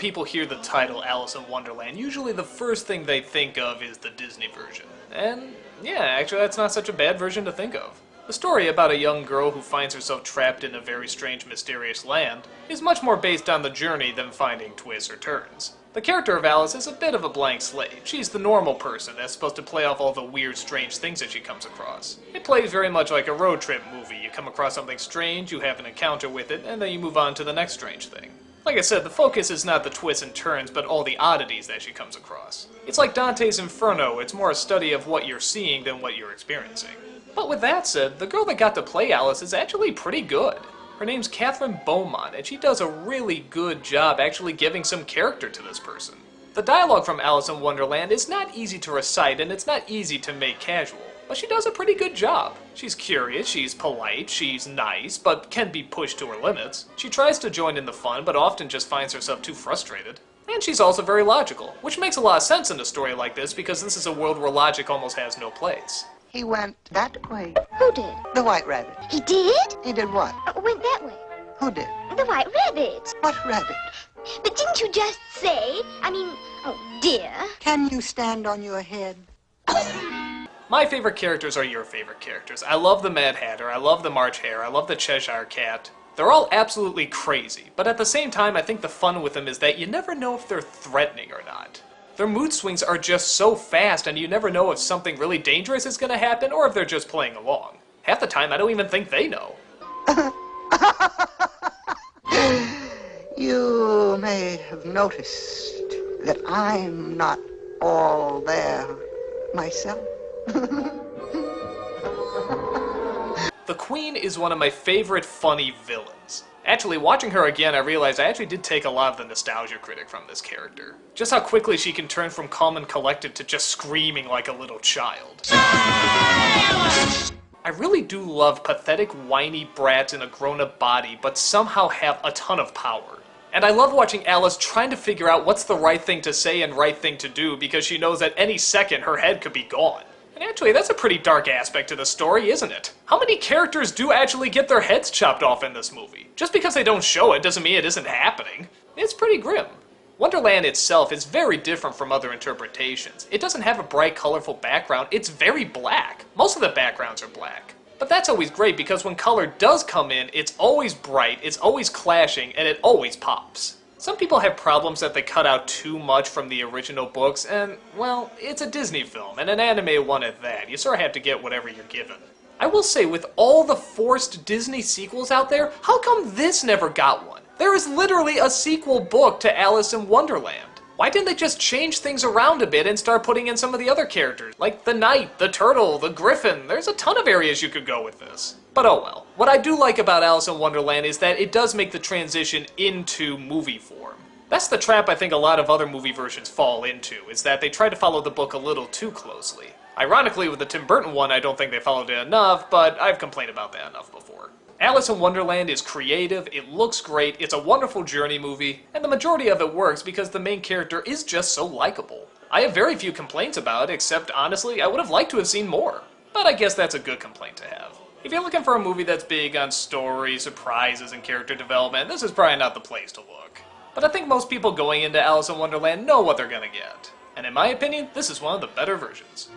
people hear the title Alice in Wonderland, usually the first thing they think of is the Disney version. And yeah, actually that's not such a bad version to think of. The story about a young girl who finds herself trapped in a very strange, mysterious land is much more based on the journey than finding twists or turns. The character of Alice is a bit of a blank slate. She's the normal person that's supposed to play off all the weird, strange things that she comes across. It plays very much like a road trip movie. You come across something strange, you have an encounter with it, and then you move on to the next strange thing. Like I said, the focus is not the twists and turns, but all the oddities that she comes across. It's like Dante's Inferno, it's more a study of what you're seeing than what you're experiencing. But with that said, the girl that got to play Alice is actually pretty good. Her name's Katherine Beaumont, and she does a really good job actually giving some character to this person. The dialogue from Alice in Wonderland is not easy to recite, and it's not easy to make casual, but she does a pretty good job. She's curious, she's polite, she's nice, but can be pushed to her limits. She tries to join in the fun, but often just finds herself too frustrated. And she's also very logical, which makes a lot of sense in a story like this because this is a world where logic almost has no place. He went that way. Who did? The White Rabbit. He did? He did what? Went that way. Who did? The White Rabbit. What rabbit? But didn't you just say? Oh dear. Can you stand on your head? My favorite characters are your favorite characters. I love the Mad Hatter, I love the March Hare, I love the Cheshire Cat. They're all absolutely crazy, but at the same time I think the fun with them is that you never know if they're threatening or not. Their mood swings are just so fast and you never know if something really dangerous is going to happen or if they're just playing along. Half the time I don't even think they know. You may have noticed that I'm not all there myself. The Queen is one of my favorite funny villains. Actually, watching her again, I realized I actually did take a lot of the nostalgia critic from this character. Just how quickly she can turn from calm and collected to just screaming like a little child. I really do love pathetic, whiny brats in a grown-up body, but somehow have a ton of power. And I love watching Alice trying to figure out what's the right thing to say and right thing to do because she knows that any second her head could be gone. And actually, that's a pretty dark aspect to the story, isn't it? How many characters do actually get their heads chopped off in this movie? Just because they don't show it doesn't mean it isn't happening. It's pretty grim. Wonderland itself is very different from other interpretations. It doesn't have a bright, colorful background, it's very black. Most of the backgrounds are black. But that's always great because when color does come in, it's always bright, it's always clashing, and it always pops. Some people have problems that they cut out too much from the original books, and, well, it's a Disney film, and an anime one at that. You sort of have to get whatever you're given. I will say, with all the forced Disney sequels out there, how come this never got one? There is literally a sequel book to Alice in Wonderland. Why didn't they just change things around a bit and start putting in some of the other characters? Like the Knight, the Turtle, the Griffin. There's a ton of areas you could go with this. But oh well. What I do like about Alice in Wonderland is that it does make the transition into movie form. That's the trap I think a lot of other movie versions fall into, is that they try to follow the book a little too closely. Ironically, with the Tim Burton one, I don't think they followed it enough, but I've complained about that enough before. Alice in Wonderland is creative, it looks great, it's a wonderful journey movie, and the majority of it works because the main character is just so likable. I have very few complaints about it, except honestly, I would have liked to have seen more. But I guess that's a good complaint to have. If you're looking for a movie that's big on story, surprises, and character development, this is probably not the place to look. But I think most people going into Alice in Wonderland know what they're gonna get. And in my opinion, this is one of the better versions.